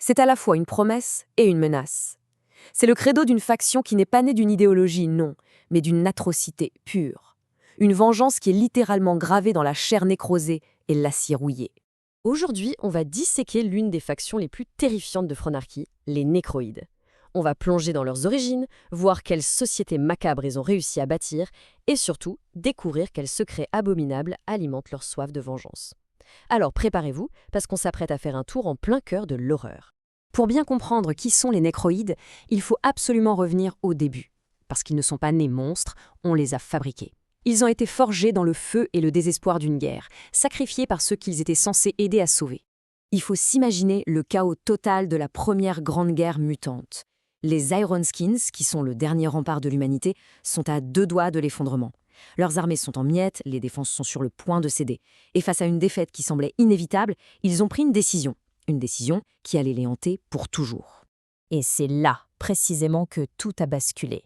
C'est à la fois une promesse et une menace. C'est le credo d'une faction qui n'est pas née d'une idéologie, non, mais d'une atrocité pure. Une vengeance qui est littéralement gravée dans la chair nécrosée et l'acier rouillé. Aujourd'hui, on va disséquer l'une des factions les plus terrifiantes de Fronarchy, les Nécroïdes. On va plonger dans leurs origines, voir quelle société macabre ils ont réussi à bâtir, et surtout, découvrir quels secrets abominables alimentent leur soif de vengeance. Alors préparez-vous, parce qu'on s'apprête à faire un tour en plein cœur de l'horreur. Pour bien comprendre qui sont les Nécroïdes, il faut absolument revenir au début. Parce qu'ils ne sont pas nés monstres, on les a fabriqués. Ils ont été forgés dans le feu et le désespoir d'une guerre, sacrifiés par ceux qu'ils étaient censés aider à sauver. Il faut s'imaginer le chaos total de la première grande guerre mutante. Les Iron Skins, qui sont le dernier rempart de l'humanité, sont à 2 doigts de l'effondrement. Leurs armées sont en miettes, les défenses sont sur le point de céder. Et face à une défaite qui semblait inévitable, ils ont pris une décision. Une décision qui allait les hanter pour toujours. Et c'est là, précisément, que tout a basculé.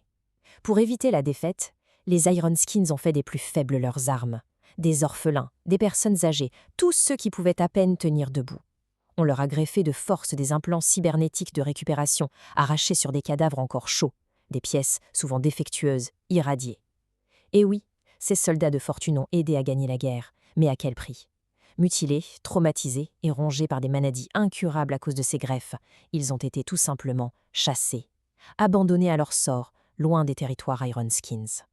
Pour éviter la défaite, les Iron Skins ont fait des plus faibles leurs armes. Des orphelins, des personnes âgées, tous ceux qui pouvaient à peine tenir debout. On leur a greffé de force des implants cybernétiques de récupération, arrachés sur des cadavres encore chauds, des pièces souvent défectueuses, irradiées. Et oui, ces soldats de fortune ont aidé à gagner la guerre, mais à quel prix ? Mutilés, traumatisés et rongés par des maladies incurables à cause de ces greffes, ils ont été tout simplement chassés, abandonnés à leur sort, loin des territoires Iron Skins.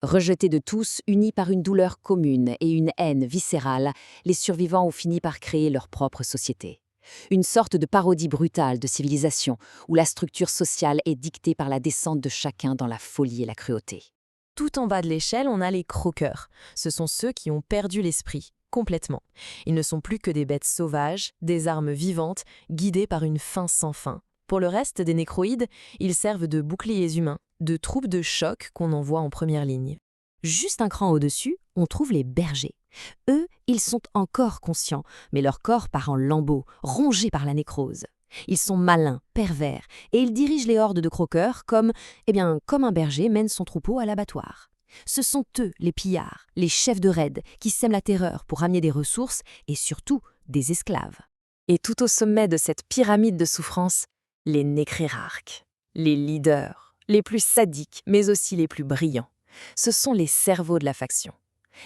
Rejetés de tous, unis par une douleur commune et une haine viscérale, les survivants ont fini par créer leur propre société. Une sorte de parodie brutale de civilisation, où la structure sociale est dictée par la descente de chacun dans la folie et la cruauté. Tout en bas de l'échelle, on a les croqueurs. Ce sont ceux qui ont perdu l'esprit, complètement. Ils ne sont plus que des bêtes sauvages, des armes vivantes, guidées par une faim sans fin. Pour le reste des nécroïdes, ils servent de boucliers humains, de troupes de choc qu'on envoie en première ligne. Juste un cran au-dessus, on trouve les bergers. Eux, ils sont encore conscients, mais leur corps part en lambeaux, rongés par la nécrose. Ils sont malins, pervers, et ils dirigent les hordes de croqueurs comme un berger mène son troupeau à l'abattoir. Ce sont eux, les pillards, les chefs de raid, qui sèment la terreur pour ramener des ressources et surtout des esclaves. Et tout au sommet de cette pyramide de souffrance, les nécrérarques, les leaders, les plus sadiques, mais aussi les plus brillants. Ce sont les cerveaux de la faction.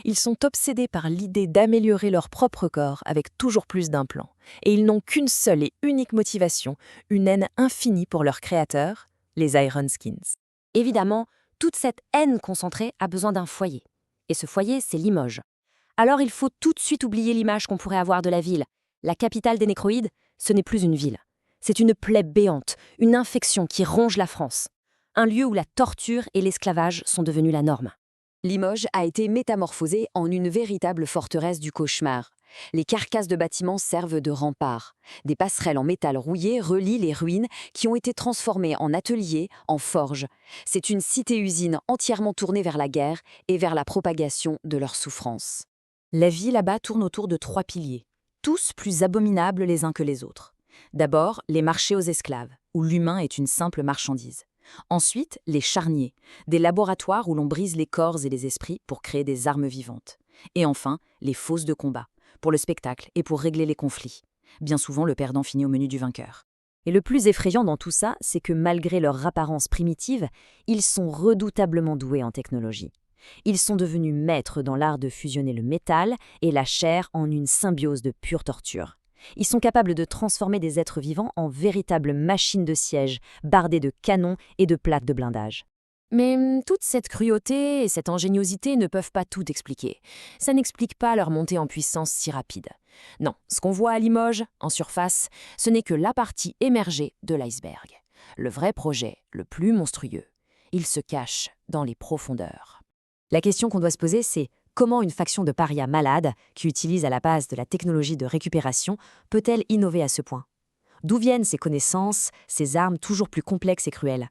Ils sont obsédés par l'idée d'améliorer leur propre corps avec toujours plus d'implants. Et ils n'ont qu'une seule et unique motivation, une haine infinie pour leurs créateurs, les Iron Skins. Évidemment, toute cette haine concentrée a besoin d'un foyer. Et ce foyer, c'est Limoges. Alors il faut tout de suite oublier l'image qu'on pourrait avoir de la ville. La capitale des Nécroïdes, ce n'est plus une ville. C'est une plaie béante, une infection qui ronge la France. Un lieu où la torture et l'esclavage sont devenus la norme. Limoges a été métamorphosée en une véritable forteresse du cauchemar. Les carcasses de bâtiments servent de remparts. Des passerelles en métal rouillé relient les ruines qui ont été transformées en ateliers, en forges. C'est une cité-usine entièrement tournée vers la guerre et vers la propagation de leur souffrance. La vie là-bas tourne autour de 3 piliers, tous plus abominables les uns que les autres. D'abord, les marchés aux esclaves, où l'humain est une simple marchandise. Ensuite, les charniers, des laboratoires où l'on brise les corps et les esprits pour créer des armes vivantes. Et enfin, les fosses de combat, pour le spectacle et pour régler les conflits. Bien souvent, le perdant finit au menu du vainqueur. Et le plus effrayant dans tout ça, c'est que malgré leur apparence primitive, ils sont redoutablement doués en technologie. Ils sont devenus maîtres dans l'art de fusionner le métal et la chair en une symbiose de pure torture. Ils sont capables de transformer des êtres vivants en véritables machines de siège, bardées de canons et de plaques de blindage. Mais toute cette cruauté et cette ingéniosité ne peuvent pas tout expliquer. Ça n'explique pas leur montée en puissance si rapide. Non, ce qu'on voit à Limoges, en surface, ce n'est que la partie émergée de l'iceberg. Le vrai projet, le plus monstrueux, il se cache dans les profondeurs. La question qu'on doit se poser, c'est comment une faction de parias malades, qui utilise à la base de la technologie de récupération, peut-elle innover à ce point ? D'où viennent ces connaissances, ces armes toujours plus complexes et cruelles ?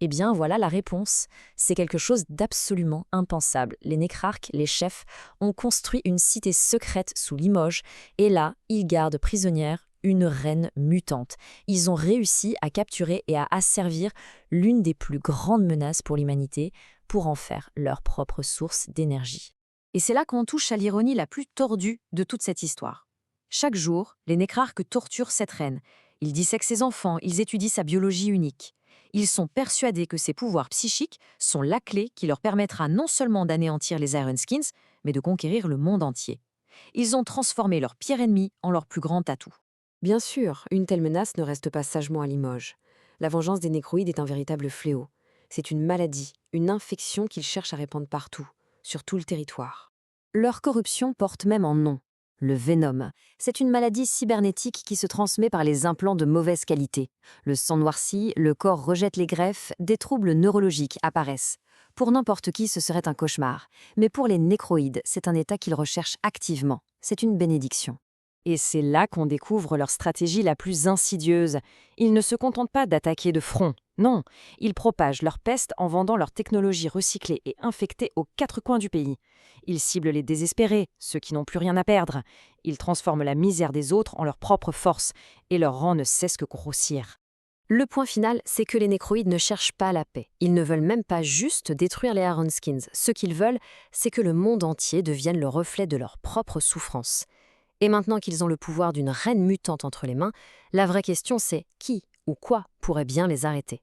Eh bien, voilà la réponse. C'est quelque chose d'absolument impensable. Les nécrarques, les chefs, ont construit une cité secrète sous Limoges, et là, ils gardent prisonnière une reine mutante. Ils ont réussi à capturer et à asservir l'une des plus grandes menaces pour l'humanité, pour en faire leur propre source d'énergie. Et c'est là qu'on touche à l'ironie la plus tordue de toute cette histoire. Chaque jour, les nécrarques torturent cette reine, Ils dissèquent ses enfants, ils étudient sa biologie unique. Ils sont persuadés que ces pouvoirs psychiques sont la clé qui leur permettra non seulement d'anéantir les Ironskins, mais de conquérir le monde entier. Ils ont transformé leur pire ennemi en leur plus grand atout. Bien sûr, une telle menace ne reste pas sagement à Limoges. La vengeance des nécroïdes est un véritable fléau. C'est une maladie, une infection qu'ils cherchent à répandre partout, sur tout le territoire. Leur corruption porte même un nom, le Venom. C'est une maladie cybernétique qui se transmet par les implants de mauvaise qualité. Le sang noircit, le corps rejette les greffes, des troubles neurologiques apparaissent. Pour n'importe qui, ce serait un cauchemar. Mais pour les nécroïdes, c'est un état qu'ils recherchent activement. C'est une bénédiction. Et c'est là qu'on découvre leur stratégie la plus insidieuse. Ils ne se contentent pas d'attaquer de front. Non, ils propagent leur peste en vendant leur technologie recyclée et infectée aux quatre coins du pays. Ils ciblent les désespérés, ceux qui n'ont plus rien à perdre. Ils transforment la misère des autres en leur propre force, et leur rang ne cesse que grossir. Le point final, c'est que les nécroïdes ne cherchent pas la paix. Ils ne veulent même pas juste détruire les Ironskins. Ce qu'ils veulent, c'est que le monde entier devienne le reflet de leur propre souffrance. Et maintenant qu'ils ont le pouvoir d'une reine mutante entre les mains, la vraie question c'est qui ou quoi pourrait bien les arrêter?